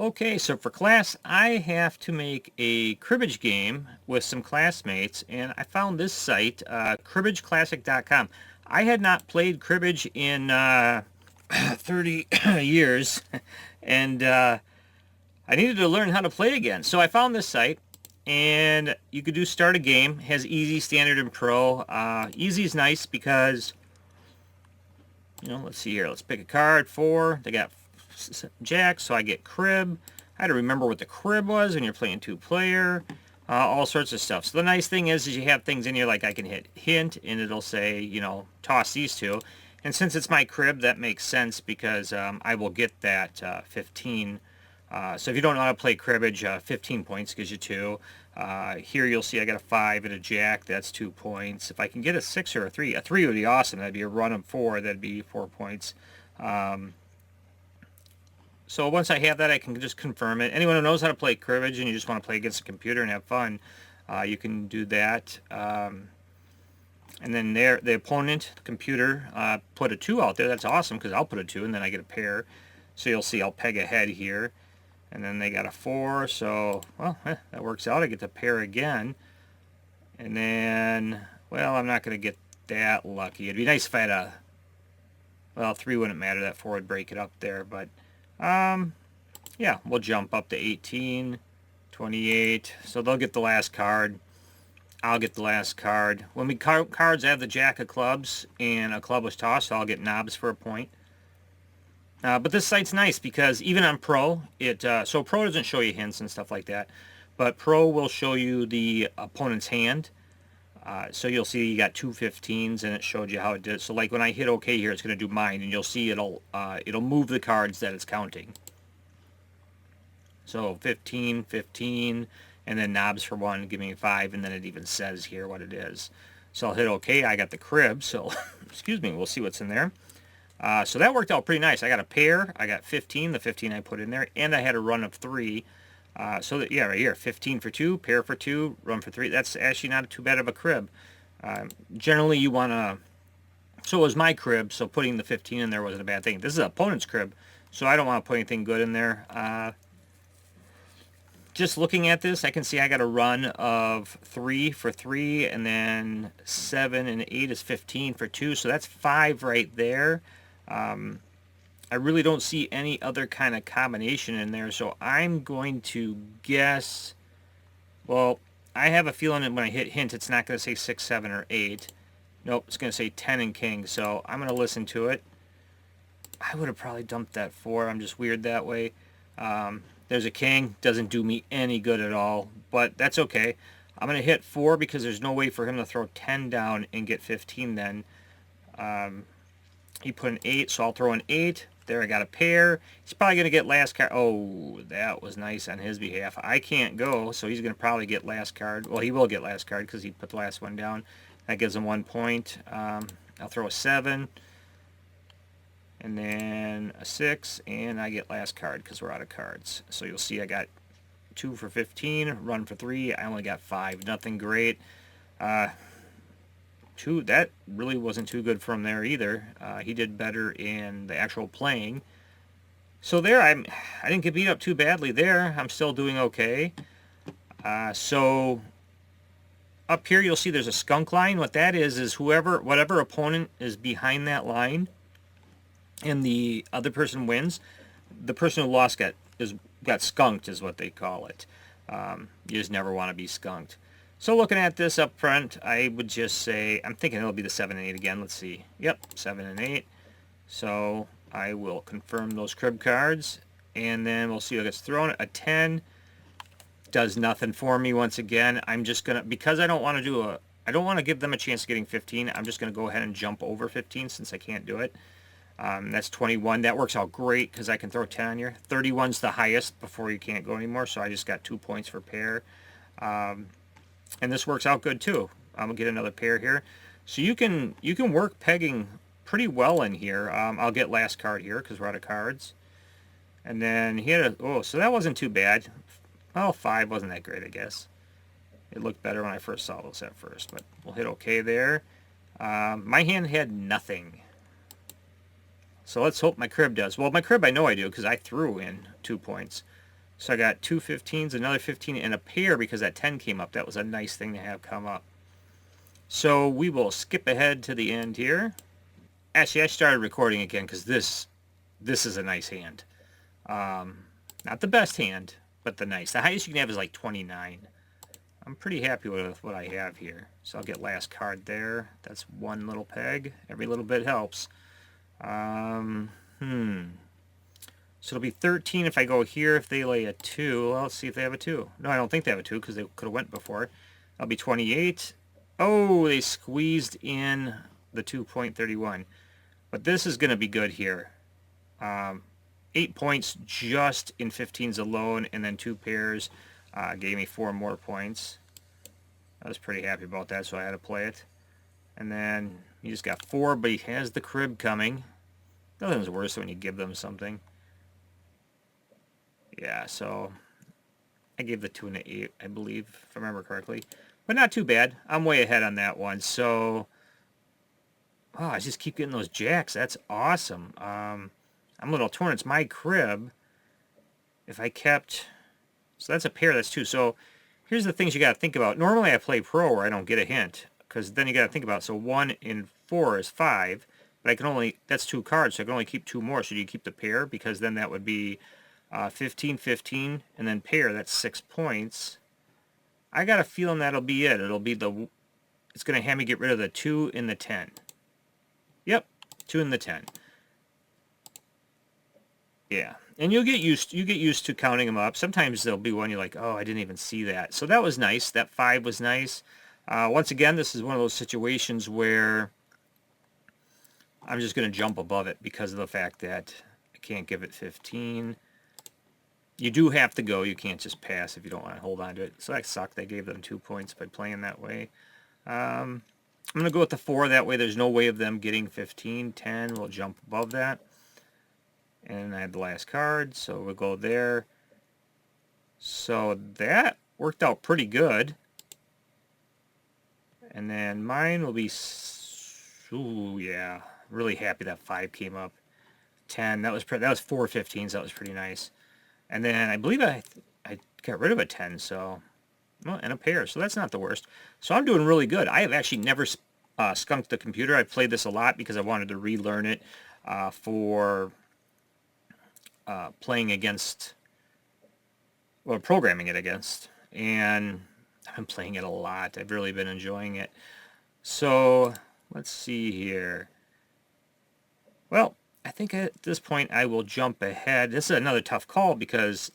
Okay, so for class, I have to make a cribbage game with some classmates, and I found this site, cribbageclassic.com. I had not played cribbage in 30 years, and I needed to learn how to play again. So I found this site, and you could do start a game. It has easy, standard, and pro. Easy is nice because, let's see here. Let's pick a card. 4. They got Jack, so I get crib. I had to remember what the crib was when you're playing 2-player. All sorts of stuff. So the nice thing is you have things in here like I can hit hint, and it'll say, toss these two. And since it's my crib, that makes sense because I will get that 15. So if you don't know how to play cribbage, 15 points gives you 2. Here you'll see I got a 5 and a jack. That's 2 points. If I can get a 6 or a 3, a 3 would be awesome. That'd be a run of 4. That'd be 4 points. So once I have that, I can just confirm it. Anyone who knows how to play cribbage and you just want to play against a computer and have fun, you can do that. And then there, the opponent, the computer, put a 2 out there. That's awesome because I'll put a 2 and then I get a pair. So you'll see I'll peg ahead here. And then they got a 4, so, well, that works out. I get the pair again. And then, well, I'm not going to get that lucky. It'd be nice if I had a, well, 3 wouldn't matter. That 4 would break it up there, but, yeah, we'll jump up to 18, 28. So they'll get the last card. I'll get the last card. When we cards, I have the jack of clubs, and a club was tossed, so I'll get knobs for a point. But this site's nice because even on Pro, so Pro doesn't show you hints and stuff like that, but Pro will show you the opponent's hand. So you'll see you got 2 15s, and it showed you how it did. So like when I hit OK here, it's going to do mine, and you'll see it'll move the cards that it's counting. So 15, 15, and then knobs for 1, give me 5, and then it even says here what it is. So I'll hit OK. I got the crib, so excuse me, we'll see what's in there. So that worked out pretty nice. I got a pair. I got 15, the 15 I put in there, and I had a run of 3. So that, yeah, right here, 15 for 2, pair for 2, run for 3. That's actually not too bad of a crib. Generally, you want to, so it was my crib, so putting the 15 in there wasn't a bad thing. This is an opponent's crib, so I don't want to put anything good in there. Just looking at this, I can see I got a run of 3 for 3, and then 7 and 8 is 15 for 2, so that's 5 right there. I really don't see any other kind of combination in there, so I'm going to guess, well, I have a feeling that when I hit hint, it's not going to say 6, 7, or 8. Nope, it's going to say 10 and king, so I'm going to listen to it. I would have probably dumped that 4. I'm just weird that way. There's a king. Doesn't do me any good at all, but that's okay. I'm going to hit 4 because there's no way for him to throw 10 down and get 15 then. He put an 8, so I'll throw an 8. There, I got a pair. He's probably going to get last card. Oh, that was nice on his behalf. I can't go, so he's going to probably get last card. Well, he will get last card because he put the last one down. That gives him 1 point. I'll throw a 7. And then a 6, and I get last card because we're out of cards. So you'll see I got 2 for 15, run for 3. I only got 5. Nothing great. 2, that really wasn't too good from there either. He did better in the actual playing. So there, I didn't get beat up too badly there. I'm still doing okay. So up here you'll see there's a skunk line. What that is whatever opponent is behind that line and the other person wins, the person who lost got skunked is what they call it. You just never want to be skunked. So looking at this up front, I would just say, I'm thinking it'll be the 7 and 8 again. Let's see. Yep, 7 and 8. So I will confirm those crib cards, and then we'll see what gets thrown. A 10 does nothing for me once again. I'm just going to, because I don't want to I don't want to give them a chance of getting 15. I'm just going to go ahead and jump over 15 since I can't do it. That's 21. That works out great because I can throw 10 on here. 31's the highest before you can't go anymore, so I just got 2 points for pair. And this works out good too. I'm gonna get another pair here. So you can work pegging pretty well in here. I'll get last card here because we're out of cards. And then he had so that wasn't too bad. Well, 5 wasn't that great, I guess. It looked better when I first saw those at first, but we'll hit OK there. My hand had nothing. So let's hope my crib does. Well, my crib I know I do because I threw in 2 points. So I got 2 15s, another 15, and a pair because that 10 came up. That was a nice thing to have come up. So we will skip ahead to the end here. Actually, I started recording again because this is a nice hand. Not the best hand, but the nice. The highest you can have is like 29. I'm pretty happy with what I have here. So I'll get last card there. That's one little peg. Every little bit helps. So it'll be 13 if I go here. If they lay a 2, well, let's see if they have a 2. No, I don't think they have a 2 because they could have went before. That'll be 28. Oh, they squeezed in the 2.31. But this is going to be good here. 8 points just in 15s alone, and then 2 pairs gave me 4 more points. I was pretty happy about that, so I had to play it. And then he just got 4, but he has the crib coming. Nothing's worse when you give them something. Yeah, so I gave the 2 and the 8, I believe, if I remember correctly. But not too bad. I'm way ahead on that one. So, oh, I just keep getting those jacks. That's awesome. I'm a little torn. It's my crib. If I kept... So that's a pair. That's 2. So here's the things you got to think about. Normally I play pro where I don't get a hint. Because then you got to think about, so 1 in 4 is 5. But I can only... That's 2 cards, so I can only keep 2 more. So do you keep the pair? Because then that would be 15, 15, and then pair. That's 6 points. I got a feeling that'll be it. It'll be the... It's going to have me get rid of the 2 and the 10. Yep, 2 and the 10. Yeah, and you get used to counting them up. Sometimes there'll be one you're like, oh, I didn't even see that. So that was nice. That 5 was nice. Once again, this is one of those situations where I'm just going to jump above it because of the fact that I can't give it 15. You do have to go. You can't just pass if you don't want to hold on to it. So that sucked. I gave them 2 points by playing that way. I'm going to go with the 4. That way there's no way of them getting 15. 10, we'll jump above that. And I had the last card, so we'll go there. So that worked out pretty good. And then mine will be... Ooh, yeah. Really happy that 5 came up. 10, that was 4 15s. That was pretty nice. And then I believe I got rid of a 10, so... Well, and a pair, so that's not the worst. So I'm doing really good. I have actually never skunked the computer. I played this a lot because I wanted to relearn it for playing against, well, programming it against. And I've been playing it a lot. I've really been enjoying it. So let's see here. Well, I think at this point I will jump ahead. This is another tough call because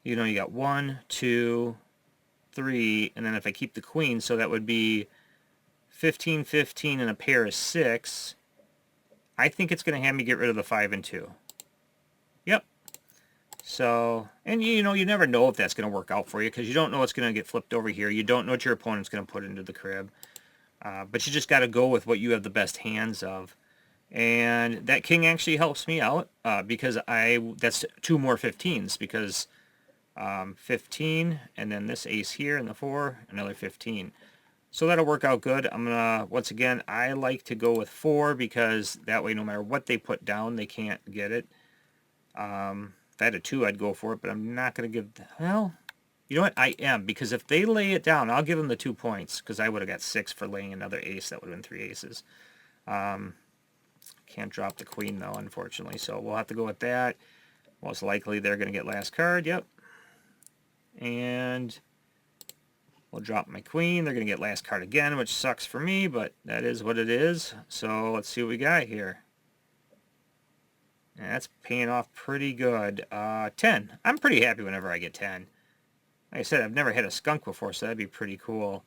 you got 1, 2, 3, and then if I keep the queen, so that would be 15, 15, and a pair of 6. I think it's going to have me get rid of the 5 and 2. Yep. So, and you never know if that's going to work out for you because you don't know what's going to get flipped over here. You don't know what your opponent's going to put into the crib. But you just got to go with what you have the best hands of. And that king actually helps me out because that's 2 more 15s because 15 and then this ace here and the 4, another 15. So that'll work out good. I'm gonna, once again, I like to go with 4 because that way no matter what they put down, they can't get it. If I had a 2, I'd go for it, but I'm not gonna give, well, you know what, I am, because if they lay it down, I'll give them the 2 points because I would have got 6 for laying another ace. That would have been 3 aces. Can't drop the queen though, unfortunately, so we'll have to go with that. Most likely they're gonna get last card. Yep. And we'll drop my queen. They're going to get last card again, which sucks for me, but that is what it is. So let's see what we got here. And that's paying off pretty good. 10. I'm pretty happy whenever I get 10. Like I said, I've never had a skunk before, so that'd be pretty cool.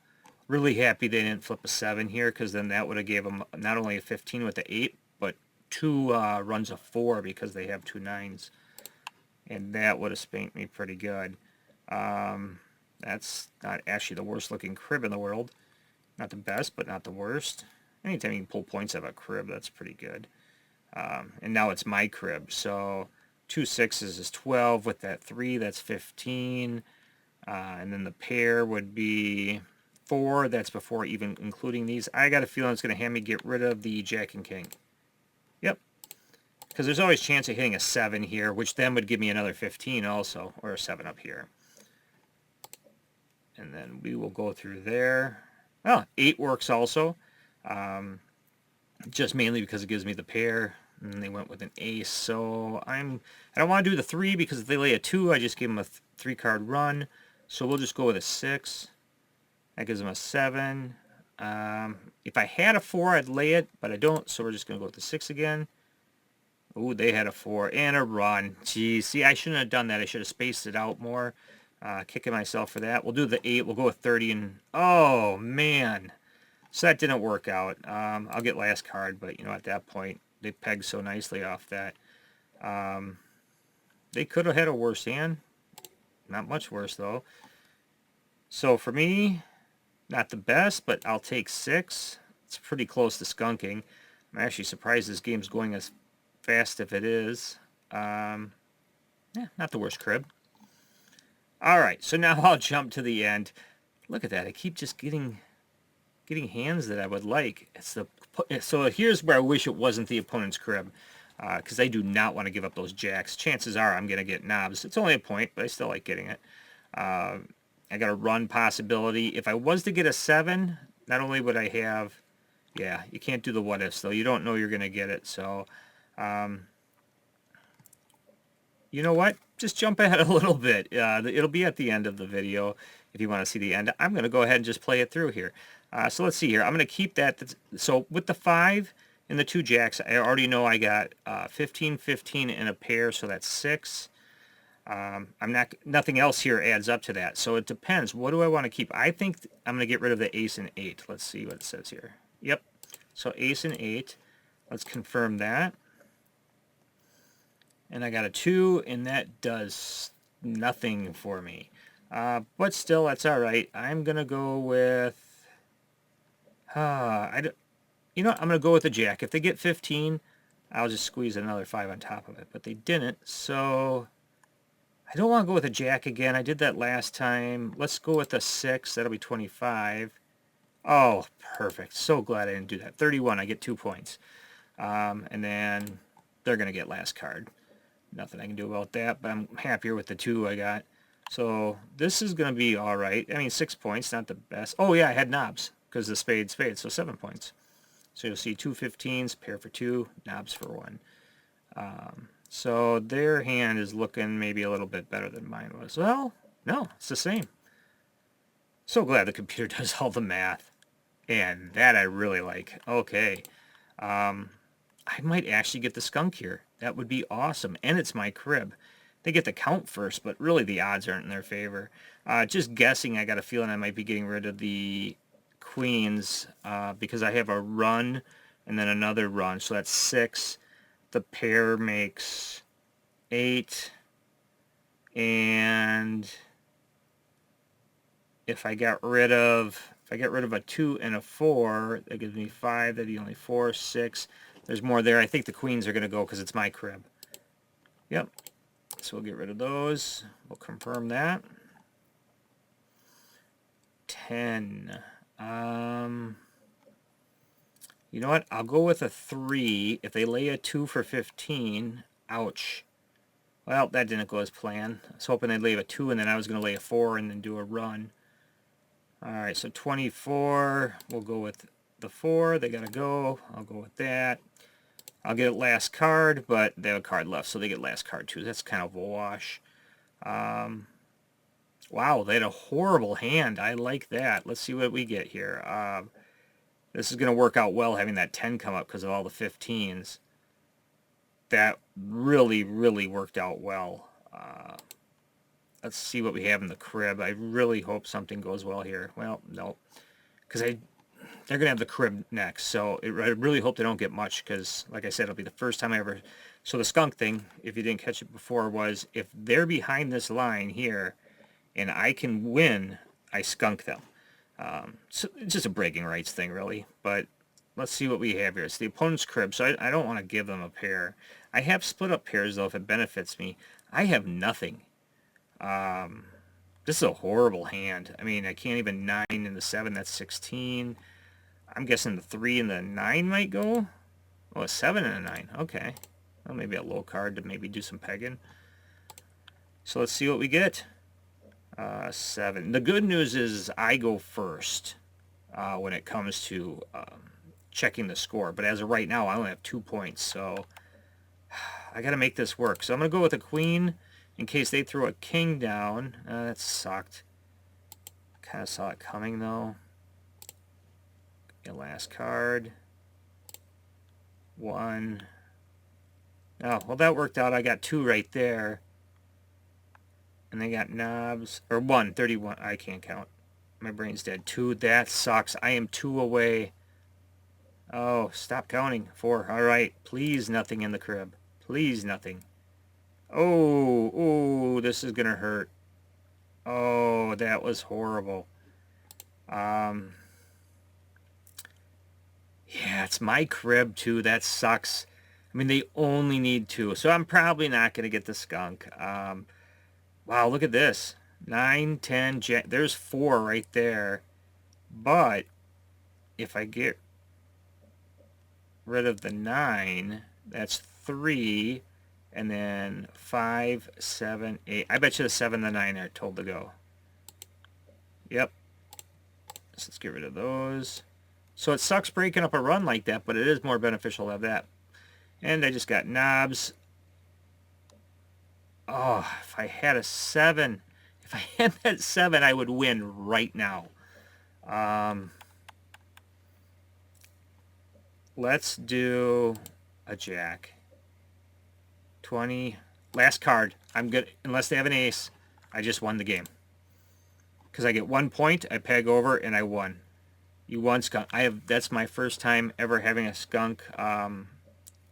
Really happy they didn't flip a 7 here, because then that would have gave them not only a 15 with the 8, but 2 runs of 4 because they have 2 9s. And that would have spanked me pretty good. That's not actually the worst looking crib in the world. Not the best, but not the worst. Anytime you can pull points out of a crib, that's pretty good. And now it's my crib, so 2 6s is 12. With that 3, that's 15. And then the pair would be 4. That's before even including these. I got a feeling it's going to have me get rid of the Jack and King. Yep. Because there's always a chance of hitting a 7 here, which then would give me another 15 also, or a 7 up here. And then we will go through there. Oh, 8 works also. Just mainly because it gives me the pair. And they went with an ace. So I don't want to do the 3 because if they lay a 2, I just give them a 3-card run. So we'll just go with a 6. That gives them a 7. If I had a 4, I'd lay it, but I don't. So we're just going to go with the 6 again. Ooh, they had a 4 and a run. Geez, see, I shouldn't have done that. I should have spaced it out more. Kicking myself for that. We'll do the 8. We'll go with 30 and... Oh, man. So that didn't work out. I'll get last card, but, you know, at that point, they pegged so nicely off that. They could have had a worse hand. Not much worse, though. So for me, not the best, but I'll take 6. It's pretty close to skunking. I'm actually surprised this game's going as fast if it is. Yeah, not the worst crib. Alright, so now I'll jump to the end. Look at that. I keep just getting hands that I would like. So here's where I wish it wasn't the opponent's crib. Because I do not want to give up those jacks. Chances are I'm going to get knobs. It's only a point, but I still like getting it. I got a run possibility. If I was to get a 7, not only would I have... Yeah, you can't do the what ifs, though. You don't know you're going to get it, so... you know what? Just jump ahead a little bit. It'll be at the end of the video if you want to see the end. I'm going to go ahead and just play it through here. So let's see here. I'm going to keep that. So with the 5 and the 2 jacks, I already know I got 15, 15 in a pair, so that's 6. Nothing else here adds up to that. So it depends. What do I want to keep? I think I'm going to get rid of the ace and 8. Let's see what it says here. Yep. So ace and 8. Let's confirm that. And I got a 2, and that does nothing for me. But still, that's all right. I'm going to go with... you know what? I'm going to go with the jack. If they get 15, I'll just squeeze another 5 on top of it. But they didn't, so... I don't want to go with a jack again. I did that last time. Let's go with a 6. That'll be 25. Oh, perfect. So glad I didn't do that. 31. I get 2 points. And then they're going to get last card. Nothing I can do about that, but I'm happier with the 2 I got. So this is going to be all right. I mean, 6 points, not the best. Oh, yeah, I had knobs because the spade, so 7 points. So you'll see 2 15s, pair for 2, knobs for 1. So their hand is looking maybe a little bit better than mine was. Well, no, it's the same. So glad the computer does all the math. And that I really like. Okay. I might actually get the skunk here. That would be awesome. And it's my crib. They get the count first, but really the odds aren't in their favor. Just guessing, I got a feeling I might be getting rid of the queens because I have a run and then another run. So that's 6. The pair makes 8. And if I get rid of a 2 and a 4, that gives me 5. That'd be only 4, 6. There's more there. I think the queens are going to go because it's my crib. Yep. So we'll get rid of those. We'll confirm that. 10. You know what? I'll go with a 3. If they lay a 2 for 15, ouch. Well, that didn't go as planned. I was hoping they'd lay a 2 and then I was going to lay a 4 and then do a run. Alright, so 24. We'll go with the 4. They got to go. I'll go with that. I'll get last card, but they have a card left, so they get last card too. That's kind of a wash. Wow, they had a horrible hand. I like that. Let's see what we get here. This is going to work out well having that 10 come up because of all the 15s. That really, really worked out well. Let's see what we have in the crib. I really hope something goes well here. Well, no, because they're going to have the crib next, so I really hope they don't get much because, like I said, it'll be the first time I ever... So the skunk thing, if you didn't catch it before, was if they're behind this line here and I can win, I skunk them. So it's just a bragging rights thing, really. But let's see what we have here. It's the opponent's crib, so I don't want to give them a pair. I have split up pairs, though, if it benefits me. I have nothing. This is a horrible hand. I mean, I can't even 9 and the 7. That's 16. I'm guessing the 3 and the 9 might go. Oh, a 7 and a 9. Okay. Well, maybe a low card to maybe do some pegging. So let's see what we get. 7. The good news is I go first when it comes to checking the score. But as of right now, I only have 2 points. So I got to make this work. So I'm going to go with a queen in case they throw a king down. That sucked. Kind of saw it coming, though. Your last card. 1. Oh, well, that worked out. I got 2 right there. And they got knobs. Or 1, 31. I can't count. My brain's dead. 2. That sucks. I am 2 away. Oh, stop counting. 4. All right. Please, nothing in the crib. Please, nothing. Oh, this is going to hurt. Oh, that was horrible. Yeah, it's my crib, too. That sucks. I mean, they only need 2. So I'm probably not going to get the skunk. Wow, look at this. 9, 10, there's 4 right there. But if I get rid of the 9, that's 3. And then 5, 7, 8. I bet you the 7 and the 9 are told to go. Yep. So let's get rid of those. So it sucks breaking up a run like that, but it is more beneficial to have that. And I just got knobs. Oh, if I had a 7. If I had that 7, I would win right now. Let's do a jack. 20. Last card. I'm good. Unless they have an ace, I just won the game. Because I get 1 point, I peg over, and I won. You won, skunk. That's my first time ever having a skunk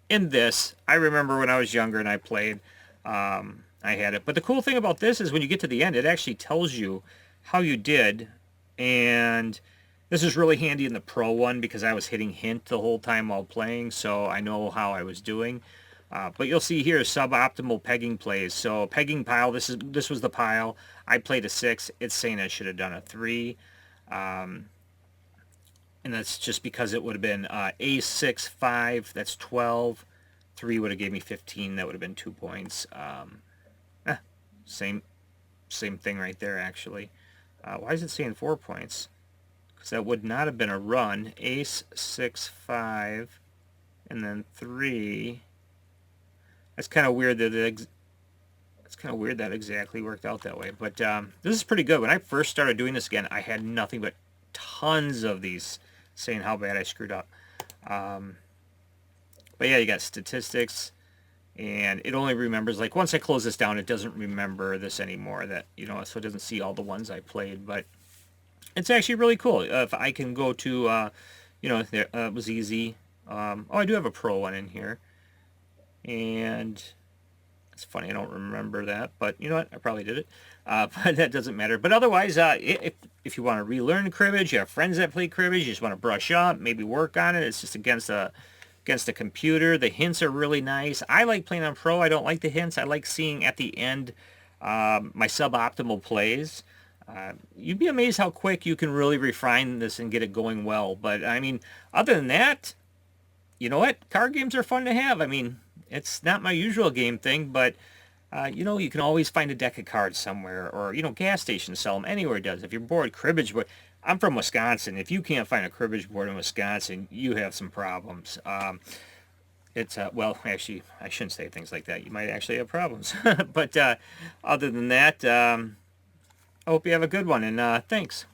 in this. I remember when I was younger and I played, I had it. But the cool thing about this is when you get to the end, it actually tells you how you did. And this is really handy in the pro one because I was hitting hint the whole time while playing, so I know how I was doing. But you'll see here suboptimal pegging plays. So pegging pile, this was the pile. I played a 6. It's saying I should have done a 3. And that's just because it would have been ace 6, 5. That's 12. 3 would have gave me 15. That would have been 2 points. Same thing right there, actually. Why is it saying 4 points? Because that would not have been a run. Ace 6, 5, and then 3. That's kind of weird that that exactly worked out that way. But this is pretty good. When I first started doing this again, I had nothing but tons of these saying how bad I screwed up. But yeah, you got statistics, and it only remembers, like, once I close this down, it doesn't remember this anymore. That, you know, so it doesn't see all the ones I played. But it's actually really cool. If I can go to, you know, it was easy. Oh, I do have a pro one in here. And it's funny, I don't remember that, but you know what, I probably did it, but that doesn't matter. But otherwise, if you want to relearn cribbage, you have friends that play cribbage, you just want to brush up, maybe work on it, it's just against the computer. The hints are really nice. I like playing on pro. I don't like the hints. I like seeing at the end my suboptimal plays. You'd be amazed how quick you can really refine this and get it going well. But I mean, other than that, you know what, card games are fun to have. I mean, it's not my usual game thing, but, you know, you can always find a deck of cards somewhere, or, you know, gas stations sell them, anywhere it does. If you're bored, cribbage board. I'm from Wisconsin. If you can't find a cribbage board in Wisconsin, you have some problems. It's, well, actually, I shouldn't say things like that. You might actually have problems. But other than that, I hope you have a good one, and thanks.